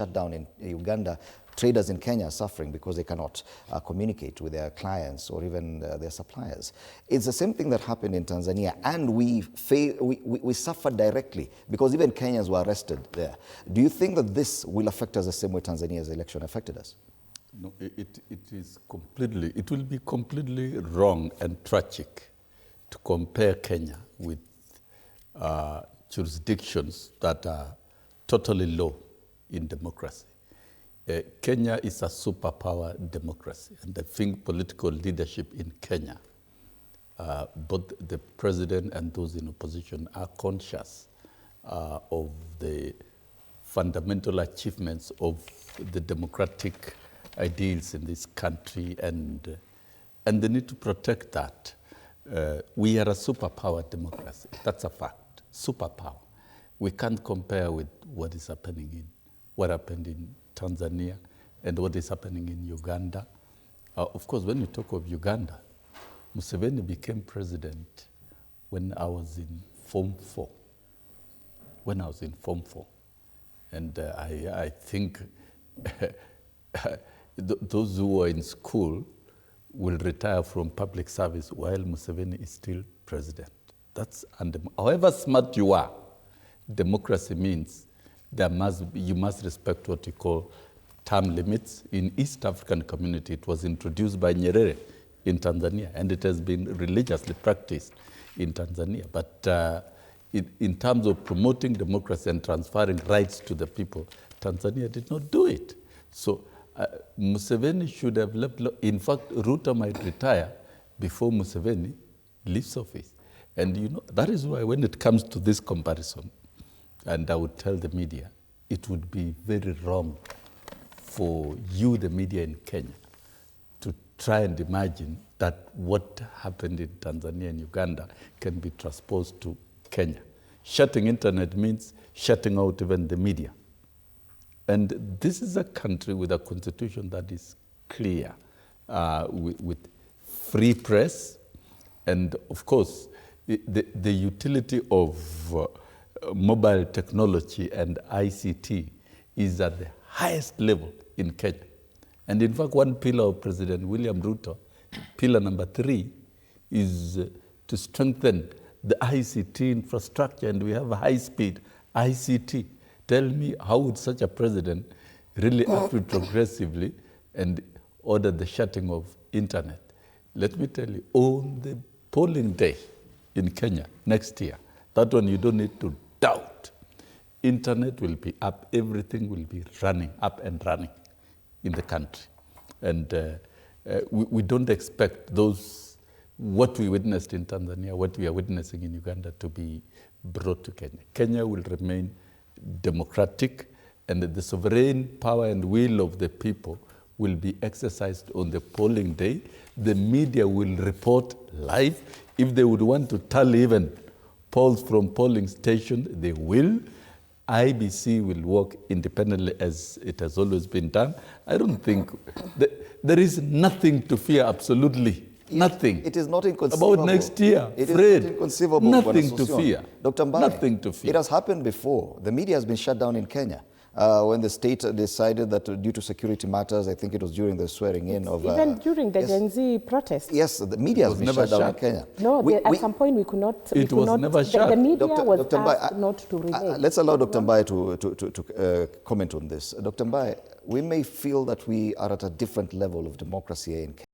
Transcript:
shut down in Uganda, traders in Kenya are suffering because they cannot communicate with their clients or even their suppliers. It's the same thing that happened in Tanzania, and we suffered directly because even Kenyans were arrested there. Do you think that this will affect us the same way Tanzania's election affected us? No, it will be completely wrong and tragic to compare Kenya with jurisdictions that are totally low in democracy. Kenya is a superpower democracy, and I think political leadership in Kenya, both the president and those in opposition, are conscious of the fundamental achievements of the democratic ideals in this country, and they need to protect that. We are a superpower democracy. That's a fact. Superpower. We can't compare with what happened in Tanzania and what is happening in Uganda. Of course, when you talk of Uganda, Museveni became president when I was in Form 4. And I think those who are in school will retire from public service while Museveni is still president. However smart you are, democracy means you must respect what you call term limits. In East African community, it was introduced by Nyerere in Tanzania, and it has been religiously practiced in Tanzania. But in terms of promoting democracy and transferring rights to the people, Tanzania did not do it. So Museveni should have left. In fact, Ruto might retire before Museveni leaves office. And you know, that is why when it comes to this comparison, and I would tell the media, it would be very wrong for you, the media in Kenya, to try and imagine that what happened in Tanzania and Uganda can be transposed to Kenya. Shutting internet means shutting out even the media. And this is a country with a constitution that is clear, with free press, and of course, the utility of mobile technology and ICT is at the highest level in Kenya. And in fact, one pillar of President William Ruto, pillar number 3, is to strengthen the ICT infrastructure, and we have high-speed ICT. Tell me, how would such a president really act progressively and order the shutting of internet? Let me tell you, on the polling day in Kenya next year, that one you don't need to doubt. Internet will be up, everything will be running, up and running in the country. And we don't expect what we witnessed in Tanzania, what we are witnessing in Uganda, to be brought to Kenya. Kenya will remain democratic, and the sovereign power and will of the people will be exercised on the polling day. The media will report live. If they would want to tally even polls from polling stations, they will. IBC will work independently as it has always been done. I don't think there is nothing to fear, absolutely nothing. It is not inconceivable. About next year, it Fred, is not inconceivable. Nothing to fear. Dr. Mbaye, nothing to fear. It has happened before. The media has been shut down in Kenya. When the state decided that due to security matters, I think it was during the swearing in of... Even during the Gen Z protests. Yes, the media has been shut down in Kenya. No, at some point we could not... It was never shut. The media was Dr. asked not to remain. Let's allow Dr. Mbaye to comment on this. Dr. Mbaye, we may feel that we are at a different level of democracy in Kenya.